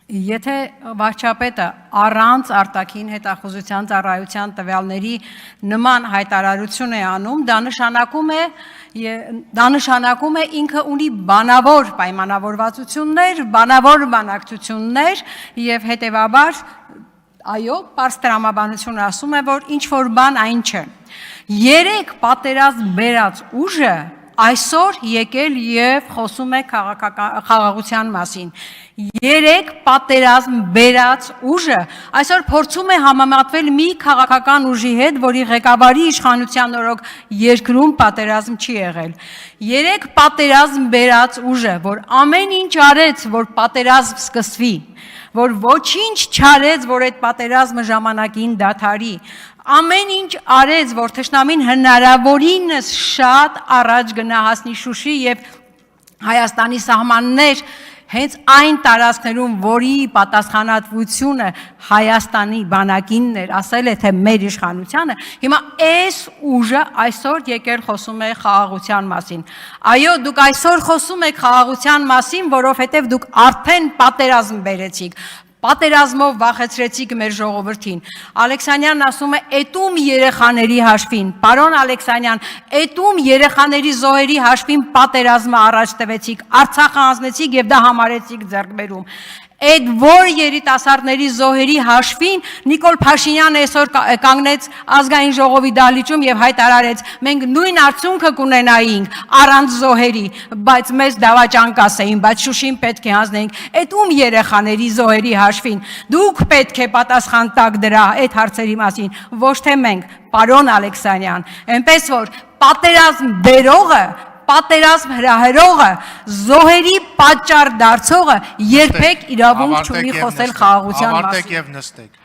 Եթե վարչապետը առանց արտաքին հետախուզության ծառայության տվյալների նման հայտարարություն է անում, դա նշանակում է ինքը ունի բանավոր պայմանավորվածություններ, բանավոր բանակցություններ եւ հետեւաբար այո, պարզ տրամաբանությունը ասում է, որ ինչ որ բան այն չէ։ Երեք պատերազմ բերած ուժը այսօր եկել եւ խոսում է խաղաղության մասին։ Երեք պատերազմ բերած ուժը այսօր փորձում է համեմատվել մի քաղաքական ուժի հետ, որի ղեկավարի իշխանության օրոք երկրում պատերազմ չի եղել։ Երեք պատերազմ բերած ուժը, որ ամեն ինչ արեց, որ պատերազմ սկսվի, որ ոչինչ չարեց, որ այդ պատերազմը ժամանակին դադարի, ամեն ինչ արեց, որ թշնամին հնարավորինս շատ առաջ գնահասնի Շուշի եւ Հայաստանի սահմաններ հենց այն տարածքներում, որի պատասխանատվությունը Հայաստանի բանակինն էր, ասել է թե մեր իշխանությանը, հիմա այս ուժը այսօր եկել խոսում է խաղաղության մասին։ Այո, դուք այսօր խոսում եք խաղաղության մասին, որովհետև դուք արդեն պատերազմ բերեցիք։ Պատերազմով վախեցրեցիք մեր ժողովրդին։ Ալեքսանյանն ասում է «Էտում երեխաների հաշվին», պարոն Ալեքսանյան, «Էտում երեխաների զոհերի հաշվին պատերազմը առաջ տվեցիք, Արցախը հանձնեցիք եւ դա համարեցիք ձեռքբերում։ Այդ որ երիտասարդների զոհերի հաշվին Նիկոլ Փաշինյանը այսօր կանգնեց ազգային ժողովի դահլիճում եւ հայտարարեց. մենք նույն արդյունքը կունենայինք առանց զոհերի, բայց մեզ դավաճան կասեին, բայց Շուշին պետք է հանձնեինք։ Այդ ում երեխաների զոհերի հաշվին դուք պետք է պատասխան տաք դրա այդ հարցերի մասին, ոչ թե մենք, պարոն Ալեքսանյան, այնպես որ պատերազմ բերողը պատերազմ հրահրողը, զոհերի պատճառ դարձողը երբեք իրավունք չունի խոսել խաղաղության մասին։ Ավարտեք եւ նստեք։